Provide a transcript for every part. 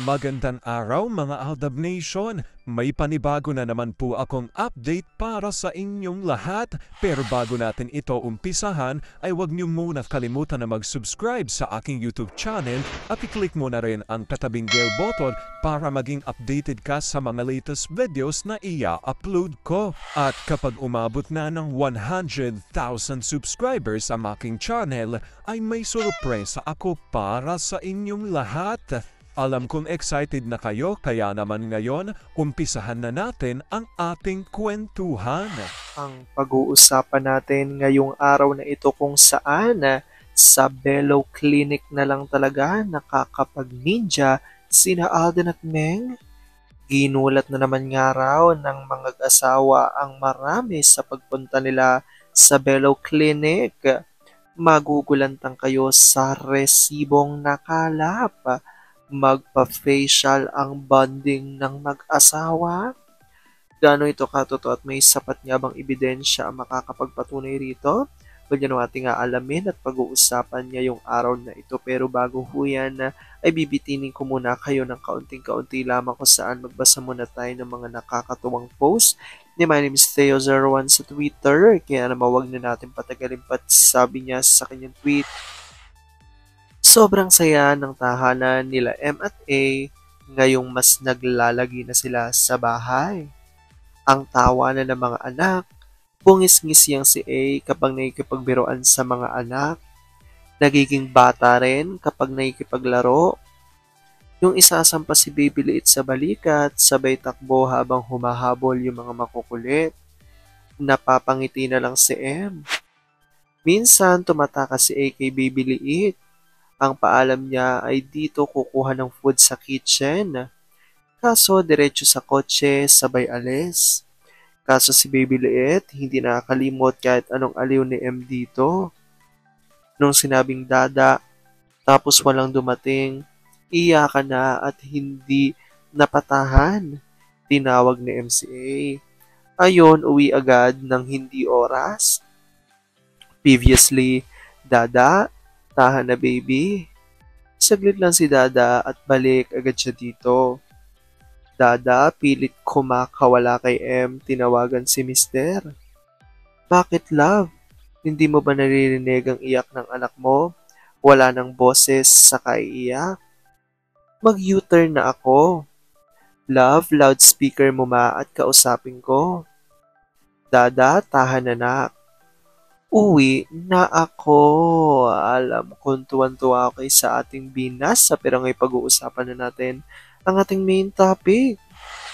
Magandang araw mga Aldab Nation! May panibago na naman po akong update para sa inyong lahat. Pero bago natin ito umpisahan ay huwag niyo muna kalimutan na mag-subscribe sa aking YouTube channel at i-click mo na rin ang katabing bell button para maging updated ka sa mga latest videos na i-upload ko. At kapag umabot na ng 100,000 subscribers ang aking channel ay may sorpresa ako para sa inyong lahat. Alam kong excited na kayo kaya naman ngayon, umpisahan na natin ang ating kwentuhan. Ang pag-uusapan natin ngayong araw na ito kung saan sa Bello Clinic na lang talaga nakakapag-ninja sina Alden at Meng. Ginulat na naman nga raw ng mga asawa ang marami sa pagpunta nila sa Bello Clinic. Magugulantang kayo sa resibong nakalap. Magpa-facial ang bonding ng mag-asawa? Gaano ito katotoo at may sapat nga bang ebidensya ang makakapagpatunay rito? Ganyan ang ating aalamin at pag-uusapan ngayong araw na ito. Pero bago ho yan, ay bibitinin ko muna kayo ng kaunting-kaunti lamang kung saan magbasa muna tayo ng mga nakakatuwang post. My name is Theo01 sa Twitter, kaya naman wag na natin patagalin pat sabi niya sa kanyang tweet. Sobrang saya ng tahanan nila M at A ngayong mas naglalagi na sila sa bahay. Ang tawa na ng mga anak, bungis-ngis yang si A kapag nakikipagbiruan sa mga anak. Nagiging bata rin kapag nakikipaglaro. Yung isasampa si Baby Liit sa balikat, sabay takbo habang humahabol yung mga makukulit. Napapangiti na lang si M. Minsan tumatakas si A kay Baby Liit. Ang paalam niya ay dito kukuha ng food sa kitchen. Kaso diretso sa kotse, sabay alis. Kaso si Baby Liit, hindi nakakalimot kahit anong aliw ni M dito. Nung sinabing dada, tapos walang dumating, iyakan na at hindi napatahan. Tinawag ni MCA. Ayon, uwi agad ng hindi oras. Previously, dada, tahan na baby. Saglit lang si Dada at balik agad siya dito. Dada, pilit kumakawala kay M, tinawagan si Mister. Bakit love? Hindi mo ba naririnig ang iyak ng anak mo? Wala ng boses sa kaiiyak? Mag-U-turn na ako. Love, loudspeaker mo ma at kausapin ko. Dada, tahan anak. Uwi na ako. Alam kong tuwan-tuwa ako sa ating binas pero ngayon pag-uusapan na natin ang ating main topic.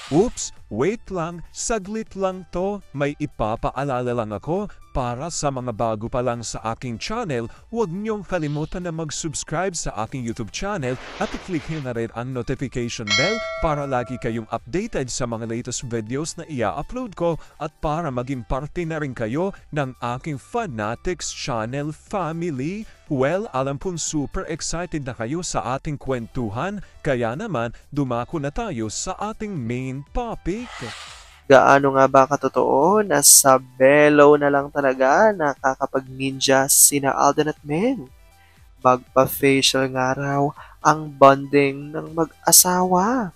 Oops, wait lang, saglit lang to. May ipapaalala lang ako para sa mga bago pa lang sa aking channel. Huwag niyong kalimutan na mag-subscribe sa aking YouTube channel at i-click nyo na rin ang notification bell para lagi kayong updated sa mga latest videos na i-upload ko at para maging parte na rin kayo ng aking Fanatics channel family. Well, alam kong super excited na kayo sa ating kwentuhan, kaya naman dumako na tayo sa ating main topic. Gaano nga ba katotoo na sa Bello na lang talaga nakakapag-ninja sina Alden at Meng? Magpa-facial nga raw ang bonding ng mag-asawa.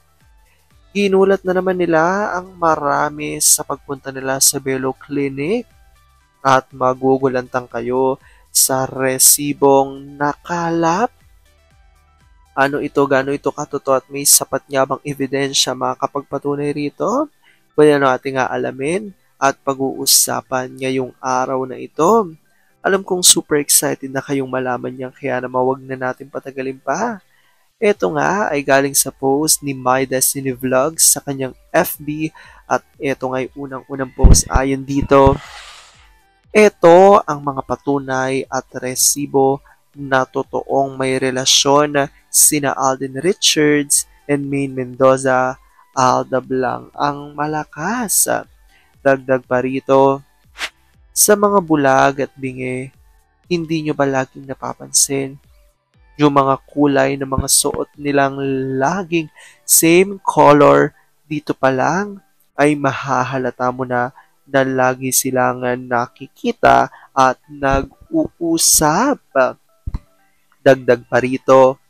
Ginulat na naman nila ang marami sa pagpunta nila sa Bello Clinic at magugulantang kayo sa resibong nakalap. Ano ito, gaano ito katotoo at may sapat nga bang ebidensya makakapagpatunay rito? Pwede na natin nga alamin at pag-uusapan ngayong araw na ito. Alam kong super excited na kayong malaman yan kaya naman wag na natin patagalin pa. Ito nga ay galing sa post ni My Destiny Vlogs sa kanyang FB at ito nga ay unang-unang post ayon dito. Ito ang mga patunay at resibo na totoong may relasyon sina Alden Richards and Maine Mendoza. Aldab lang ang malakas. Dagdag pa rito, sa mga bulag at bingi, hindi nyo ba laging napapansin yung mga kulay ng mga suot nilang laging same color? Dito pa lang ay mahahalata mo na lagi silang nakikita at nag-uusap. Dagdag pa rito,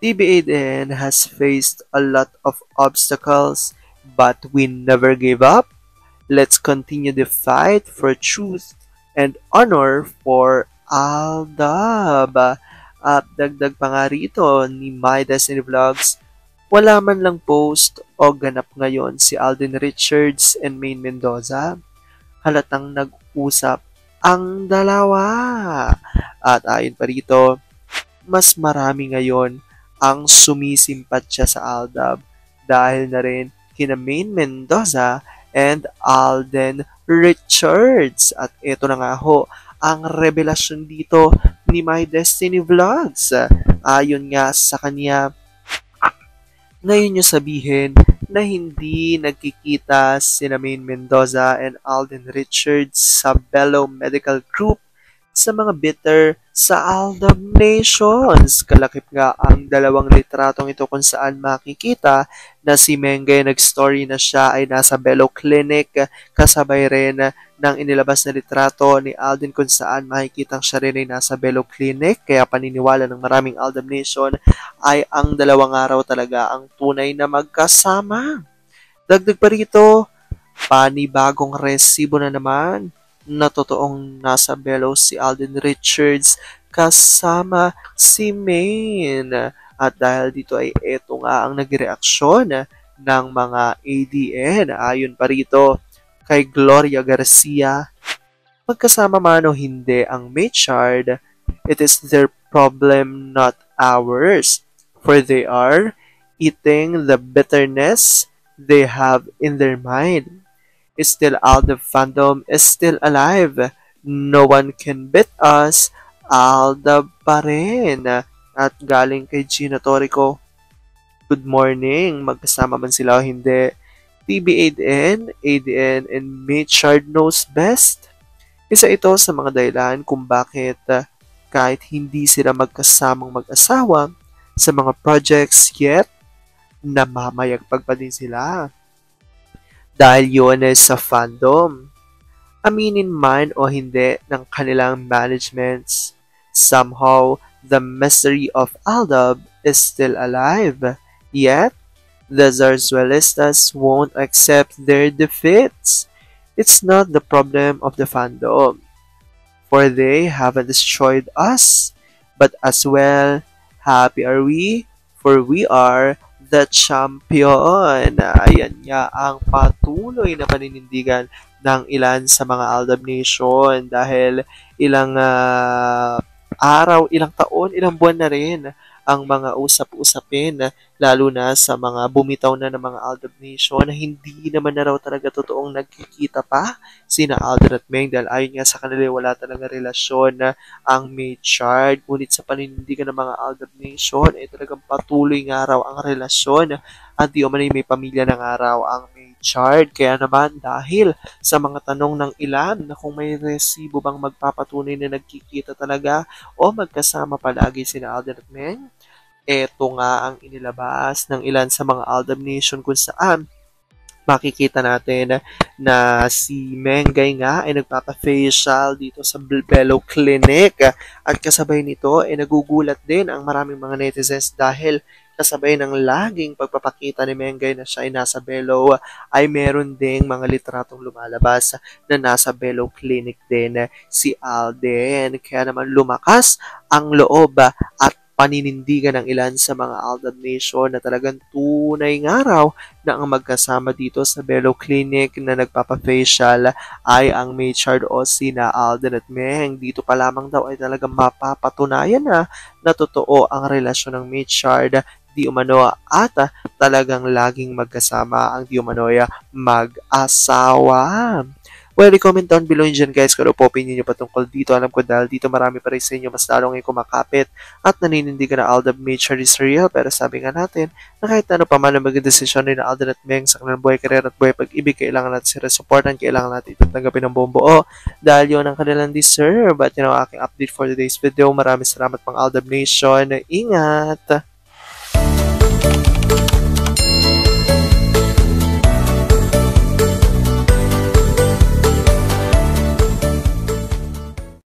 TBADN has faced a lot of obstacles, but we never gave up. Let's continue the fight for truth and honor for Aldab. At dagdag pa nga rito ni My Destiny Vlogs, wala man lang post o ganap ngayon si Alden Richards and Maine Mendoza. Halatang nag-usap ang dalawa. At ayon pa rito, mas marami ngayon ang sumisimpatya sa Aldab dahil na rin kina Maine Mendoza and Alden Richards. At ito na nga ho, ang revelasyon dito ni My Destiny Vlogs. Ayon nga sa kanya, ngayon nyo sabihin na hindi nagkikita sina Maine Mendoza and Alden Richards sa Bello Medical Group sa mga bitter sa Aldab Nations. Kalakip nga ang dalawang litratong ito kung saan makikita na si Mengay nag-story na siya ay nasa Bello Clinic kasabay rin ng inilabas na litrato ni Alden kung saan makikita siya rin ay nasa Bello Clinic. Kaya paniniwala ng maraming Aldab Nation ay ang dalawang araw talaga ang tunay na magkasama. Dagdag pa rito, panibagong resibo na naman na totoong nasa Bello si Alden Richards kasama si Maine. At dahil dito ay eto nga ang nagreaksyon ng mga ADN. Ayon pa rito kay Gloria Garcia, magkasama man o hindi ang Maychard, it is their problem, not ours. For they are eating the bitterness they have in their mind. Still Aldab fandom is still alive. No one can beat us. Aldab pa rin. At galing kay Gina Torico, good morning. Magkasama man sila o hindi, TBADN, ADN, and Maychard knows best. Isa ito sa mga dahilan kung bakit kahit hindi sila magkasamang mag-asawa sa mga projects yet, namamayagpag pa din sila. Dahil yun ay sa fandom. Aminin man o hindi ng kanilang managements, somehow the mystery of Aldab is still alive. Yet, the Zarzuelistas won't accept their defeats. It's not the problem of the fandom, for they haven't destroyed us, but as well, happy are we, for we are the champion. Ayan nga ang patuloy na paninindigan ng ilan sa mga Aldab Nation dahil ilang araw, ilang taon, ilang buwan na rin ang mga usap-usapin, lalo na sa mga bumitaw na ng mga Aldab Nation na hindi naman na raw talaga totoong nagkikita pa sina Alden at Meng dahil ayon nga sa kanila wala talaga relasyon na ang Maychard. Ngunit sa paninindigan ng mga Aldab Nation ay talagang patuloy nga raw ang relasyon at di umano'y may pamilya ng araw ang Maychard. Kaya naman dahil sa mga tanong ng ilan na kung may resibo bang magpapatunay na nagkikita talaga o magkasama palagi sina Alden at Meng, eto nga ang inilabas ng ilan sa mga Aldab Nation kung saan makikita natin na si Mengay nga ay nagpapa-facial dito sa Bello Clinic at kasabay nito ay nagugulat din ang maraming mga netizens dahil kasabay ng laging pagpapakita ni Mengay na siya ay nasa Bello ay meron ding mga litratong lumalabas na nasa Bello Clinic din si Alden. Kaya naman lumakas ang loob at paninindigan ng ilan sa mga Aldab Nation na talagang tunay nga raw na ang magkasama dito sa Bello Clinic na nagpapa-facial ay ang Maychard o sina Alden at Meng. Dito pa lamang daw ay talagang mapapatunayan na totoo ang relasyon ng Maychard di umano at talagang laging magkasama ang di umano'y mag-asawa. Well, i-comment down below yun dyan guys kung ano po opinion nyo patungkol dito. Alam ko dahil dito marami pa rin sa inyo mas lalong ay kumakapit at naninindigan na Aldab Maychard is real. Pero sabi nga natin na kahit ano pa man ang maging desisyon ni na Alden at Meng sa kanilang buhay, karir at buhay pag-ibig, kailangan natin sila supportan, kailangan natin ito tanggapin ng buong buo dahil yun ang kanilang deserve. At yun ang aking update for today's video. Maraming salamat pang Aldab Nation. Ingat!